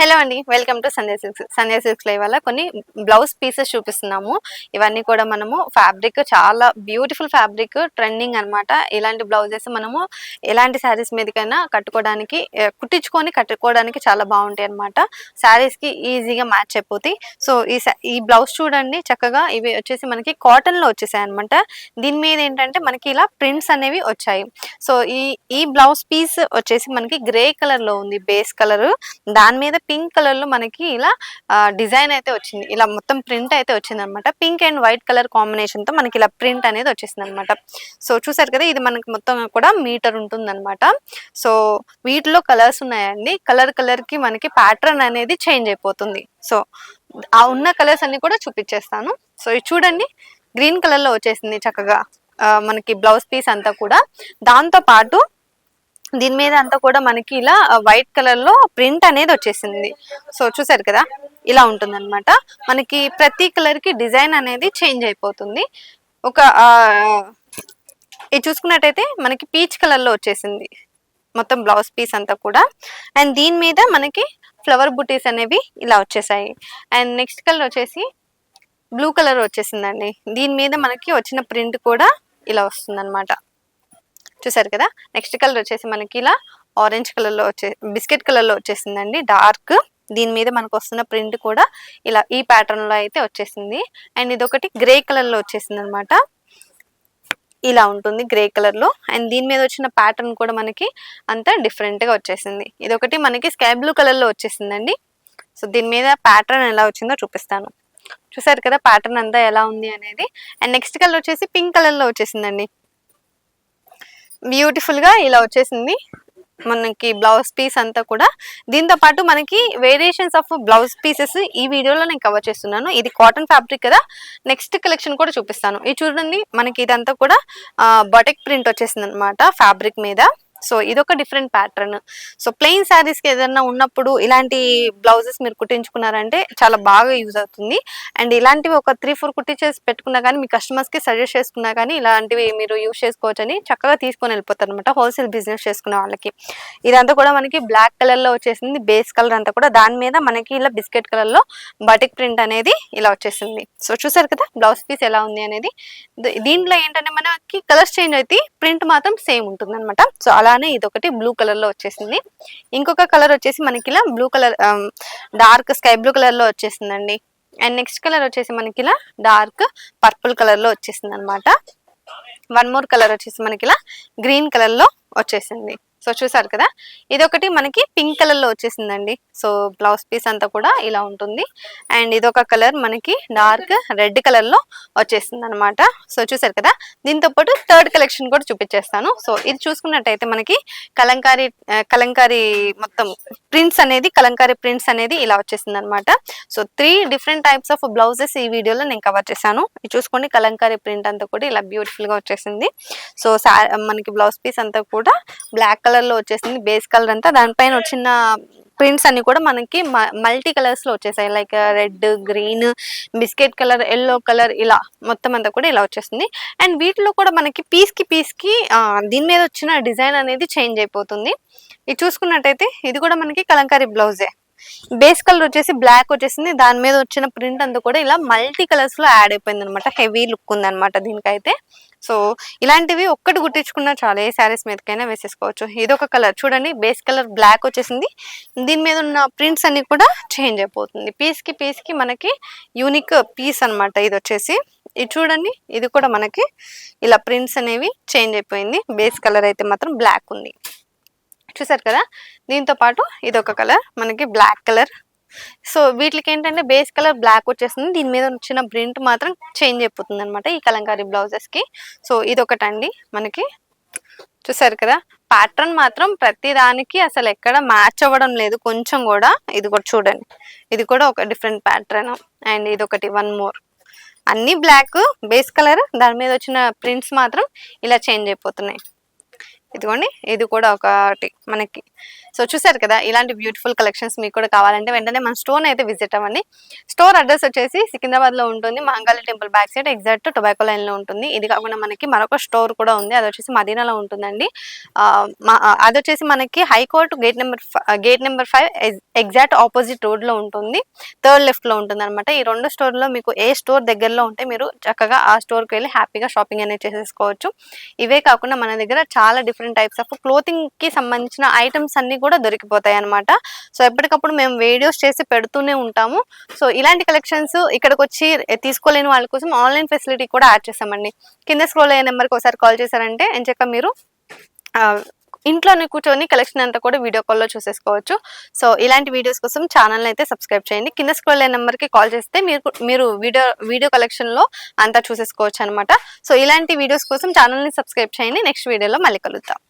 Hello అండి, welcome to Sandhya silks. Sandhya silks లో ఇవాళ కొన్ని బ్లౌజ్ పీసెస్ చూపిస్తున్నాము. ఇవన్నీ కూడా మనము ఫ్యాబ్రిక్ చాలా బ్యూటిఫుల్ ఫ్యాబ్రిక్, ట్రెండింగ్ అన్నమాట. ఇలాంటి బ్లౌజెస్ మనము ఎలాంటి శారీస్ మీదకైనా కట్టుకోవడానికి, కుట్టించుకొని కట్టుకోవడానికి చాలా బాగుంటాయి అన్నమాట. శారీస్ కి ఈజీగా మ్యాచ్ అయిపోతాయి. సో ఈ బ్లౌజ్ చూడండి, చక్కగా ఇవి వచ్చేసి మనకి కాటన్ లో వచ్చేసాయి అనమాట. దీని మీద ఏంటంటే మనకి ఇలా ప్రింట్స్ అనేవి వచ్చాయి. సో ఈ ఈ బ్లౌజ్ పీస్ వచ్చేసి మనకి గ్రే కలర్ లో ఉంది, బేస్ కలర్. దాని మీద పింక్ కలర్ లో మనకి ఇలా డిజైన్ అయితే వచ్చింది, ఇలా మొత్తం ప్రింట్ అయితే వచ్చింది అనమాట. Pink and white colour combination తో మనకి ఇలా ప్రింట్ అనేది వచ్చేసింది అనమాట. సో చూసారు కదా, ఇది మనకి మొత్తం కూడా మీటర్ ఉంటుంది అనమాట. సో వీటిలో కలర్స్ ఉన్నాయండి. కలర్ కలర్ కి మనకి ప్యాటర్న్ అనేది చేంజ్ అయిపోతుంది. సో ఆ ఉన్న కలర్స్ అన్ని కూడా చూపించేస్తాను. సో ఇది చూడండి, గ్రీన్ కలర్ లో వచ్చేసింది చక్కగా మనకి బ్లౌజ్ పీస్ అంతా కూడా. దాంతో పాటు దీని మీద అంతా కూడా మనకి ఇలా వైట్ కలర్ లో ప్రింట్ అనేది వచ్చేసింది. సో చూసారు కదా, ఇలా ఉంటుంది అనమాట. మనకి ప్రతి కలర్ కి డిజైన్ అనేది చేంజ్ అయిపోతుంది. ఒక ఇది చూసుకున్నట్టయితే మనకి పీచ్ కలర్ లో వచ్చేసింది మొత్తం బ్లౌజ్ పీస్ అంతా కూడా. అండ్ దీని మీద మనకి ఫ్లవర్ బుటీస్ అనేవి ఇలా వచ్చేసాయి. అండ్ నెక్స్ట్ కలర్ వచ్చేసి బ్లూ కలర్ వచ్చేసిందండి. దీని మీద మనకి వచ్చిన ప్రింట్ కూడా ఇలా వస్తుంది అనమాట. చూసారు కదా, నెక్స్ట్ కలర్ వచ్చేసి మనకి ఇలా ఆరెంజ్ కలర్ లో బిస్కెట్ కలర్ లో వచ్చేసిందండి, డార్క్. దీని మీద మనకు వస్తున్న ప్రింట్ కూడా ఇలా ఈ ప్యాటర్న్ లో అయితే వచ్చేసింది. అండ్ ఇదొకటి గ్రే కలర్ లో వచ్చేసింది అనమాట. ఇలా ఉంటుంది గ్రే కలర్ లో. అండ్ దీని మీద వచ్చిన ప్యాటర్న్ కూడా మనకి అంతా డిఫరెంట్ గా వచ్చేసింది. ఇదొకటి మనకి స్కై బ్లూ కలర్ లో వచ్చేసిందండి. సో దీని మీద ప్యాటర్న్ ఎలా వచ్చిందో చూపిస్తాను. చూసారు కదా ప్యాటర్న్ అంతా ఎలా ఉంది అనేది. అండ్ నెక్స్ట్ కలర్ వచ్చేసి పింక్ కలర్ లో వచ్చేసిందండి. బ్యూటిఫుల్ గా ఇలా వచ్చేసింది మనకి బ్లౌజ్ పీస్ అంతా కూడా. దీంతో పాటు మనకి వేరియేషన్స్ ఆఫ్ బ్లౌజ్ పీసెస్ ఈ వీడియోలో నేను కవర్ చేస్తున్నాను. ఇది కాటన్ ఫ్యాబ్రిక్ కదా, నెక్స్ట్ కలెక్షన్ కూడా చూపిస్తాను. ఇది చూడండి, మనకి ఇదంతా కూడా బటిక్ ప్రింట్ వచ్చేసింది అనమాట ఫ్యాబ్రిక్ మీద. సో ఇదొక different pattern. So plain saris కి ఏదైనా ఉన్నప్పుడు ఇలాంటి బ్లౌజెస్ మీరు కుట్టించుకున్నారంటే చాలా బాగా యూజ్ అవుతుంది. అండ్ ఇలాంటివి ఒక 3-4 కుట్టించేసి పెట్టుకున్నా కానీ మీ కస్టమర్స్ కి సజెస్ట్ చేసుకున్నా కానీ ఇలాంటివి మీరు యూజ్ చేసుకోవచ్చు అని చక్కగా తీసుకొని వెళ్ళిపోతారు అనమాట, హోల్సేల్ బిజినెస్ చేసుకునే వాళ్ళకి. ఇదంతా కూడా మనకి బ్లాక్ కలర్ లో వచ్చేసింది, బేస్ కలర్ అంతా కూడా. దాని మీద మనకి ఇలా బిస్కెట్ కలర్ లో బటిక్ ప్రింట్ అనేది ఇలా వచ్చేసింది. సో చూసారు కదా బ్లౌజ్ పీస్ ఎలా ఉంది అనేది. దీంట్లో ఏంటంటే మనకి కలర్స్ చేంజ్ అయితే ప్రింట్ మాత్రం సేమ్ ఉంటుంది అనమాట. సో అలానే ఇదొకటి బ్లూ కలర్ లో వచ్చేసింది. ఇంకొక కలర్ వచ్చేసి మనకి ఇలా blue colour, dark sky blue colour లో వచ్చేసిందండి. అండ్ నెక్స్ట్ కలర్ వచ్చేసి మనకి ఇలా డార్క్ పర్పుల్ కలర్ లో వచ్చేసింది అనమాట. వన్ మోర్ కలర్ వచ్చేసి మనకి ఇలా గ్రీన్ కలర్ లో వచ్చేసింది. సో చూసారు కదా, ఇదొకటి మనకి పింక్ కలర్ లో వచ్చేసిందండి. సో బ్లౌజ్ పీస్ అంతా కూడా ఇలా ఉంటుంది. అండ్ ఇదొక కలర్ మనకి డార్క్ రెడ్ కలర్ లో వచ్చేసింది అనమాట. సో చూసారు కదా, దీంతో పాటు థర్డ్ కలెక్షన్ కూడా చూపించేస్తాను. సో ఇది చూసుకున్నట్టయితే మనకి కలంకారీ మొత్తం ప్రింట్స్ అనేది, కలంకారీ ప్రింట్స్ అనేది ఇలా వచ్చేసింది అనమాట. So 3 different types of blouses ఈ వీడియోలో నేను కవర్ చేశాను. ఇది చూసుకోండి, కలంకారీ ప్రింట్ అంతా కూడా ఇలా బ్యూటిఫుల్ గా వచ్చేసింది. సో మనకి బ్లౌజ్ పీస్ అంతా కూడా బ్లాక్ కలర్ లో వచ్చేసింది, బేస్ కలర్ అంతా. దానిపైన వచ్చిన ప్రింట్స్ అన్ని కూడా మనకి మల్టీ కలర్స్ లో వచ్చేసాయి, like red, green, biscuit colour, yellow colour, ఇలా మొత్తం అంతా కూడా ఇలా వచ్చేస్తుంది. అండ్ వీటిలో కూడా మనకి పీస్ కి దీని మీద వచ్చిన డిజైన్ అనేది చేంజ్ అయిపోతుంది. ఇది చూసుకున్నట్టయితే ఇది కూడా మనకి కలంకారీ బ్లౌజే. బేస్ కలర్ వచ్చేసి బ్లాక్ వచ్చేసింది, దాని మీద వచ్చిన ప్రింట్ అంతా కూడా ఇలా మల్టీ కలర్స్ లో యాడ్ అయిపోయింది అనమాట. హెవీ లుక్ ఉంది అనమాట దీనికైతే. సో ఇలాంటివి ఒక్కటి గుట్టించుకున్నా చాలా ఏ శారీస్ మీదకైనా వేసేసుకోవచ్చు. ఇదొక కలర్ చూడండి, బేస్ కలర్ బ్లాక్ వచ్చేసింది, దీని మీద ఉన్న ప్రింట్స్ అన్ని కూడా చేంజ్ అయిపోతుంది. పీస్ కి మనకి యూనిక్ పీస్ అనమాట ఇది వచ్చేసి. ఇది చూడండి, ఇది కూడా మనకి ఇలా ప్రింట్స్ అనేవి చేంజ్ అయిపోయింది. బేస్ కలర్ అయితే మాత్రం బ్లాక్ ఉంది. చూసారు కదా, దీంతో పాటు ఇదొక కలర్ మనకి బ్లాక్ కలర్. సో వీటికి ఏంటంటే బేస్ కలర్ బ్లాక్ వచ్చేస్తుంది, దీని మీద వచ్చిన ప్రింట్ మాత్రం చేంజ్ అయిపోతుంది అనమాట ఈ కలంకారీ బ్లౌజెస్ కి. సో ఇదొకటండి మనకి. చూసారు కదా, ప్యాటర్న్ మాత్రం ప్రతి దానికి అసలు ఎక్కడ మ్యాచ్ అవ్వడం లేదు కొంచెం కూడా. ఇది కూడా చూడండి, ఇది కూడా ఒక డిఫరెంట్ ప్యాటర్న్. అండ్ ఇదొకటి వన్ మోర్, అన్ని బ్లాక్ బేస్ కలర్, దాని మీద వచ్చిన ప్రింట్స్ మాత్రం ఇలా చేంజ్ అయిపోతున్నాయి. ఇదిగోండి, ఇది కూడా ఒకటి మనకి. సో చూసారు కదా, ఇలాంటి బ్యూటిఫుల్ కలెక్షన్స్ మీకు కూడా కావాలంటే వెంటనే మన స్టోర్ అయితే విజిట్ అవ్వండి. స్టోర్ అడ్రస్ వచ్చేసి సికింద్రాబాద్ లో ఉంటుంది, Mahankali temple back side exact tobacco line లో ఉంటుంది. ఇది కాకుండా మనకి మరొక స్టోర్ కూడా ఉంది, అది వచ్చేసి మదీనాలో ఉంటుందండి. అది వచ్చేసి మనకి high court gate number 5 exact opposite road లో ఉంటుంది, థర్డ్ లెఫ్ట్ లో ఉంటుంది అనమాట. ఈ రెండు స్టోర్ లో మీకు ఏ స్టోర్ దగ్గరలో ఉంటే మీరు చక్కగా ఆ స్టోర్ కి వెళ్ళి హ్యాపీగా షాపింగ్ అనేది చేసేసుకోవచ్చు. ఇవే కాకుండా మన దగ్గర చాలా డిఫరెంట్ టైప్స్ ఆఫ్ క్లోతింగ్ కి సంబంధించిన ఐటమ్స్ అన్ని కూడా దొరికిపోతాయి అనమాట. సో ఎప్పటికప్పుడు మేము వీడియోస్ చేసి పెడుతూనే ఉంటాము. సో ఇలాంటి కలెక్షన్స్ ఇక్కడికి వచ్చి తీసుకోలేని వాళ్ళ కోసం ఆన్లైన్ ఫెసిలిటీ కూడా యాడ్ చేసామండి. కింద స్క్రోల్ అయ్యే నెంబర్కి ఒకసారి కాల్ చేశారంటే ఎంచక్క మీరు ఇంట్లోనే కూర్చొని కలెక్షన్ అంతా కూడా వీడియో కాల్లో చూసేసుకోవచ్చు. సో ఇలాంటి వీడియోస్ కోసం ఛానల్ అయితే సబ్స్క్రైబ్ చేయండి. కింద స్క్రోల్ అయ్యే నెంబర్కి కాల్ చేస్తే మీరు వీడియో కలెక్షన్లో అంతా చూసేసుకోవచ్చు అనమాట. సో ఇలాంటి వీడియోస్ కోసం ఛానల్ని సబ్స్క్రైబ్ చేయండి. నెక్స్ట్ వీడియోలో మళ్ళీ కలుద్దాం.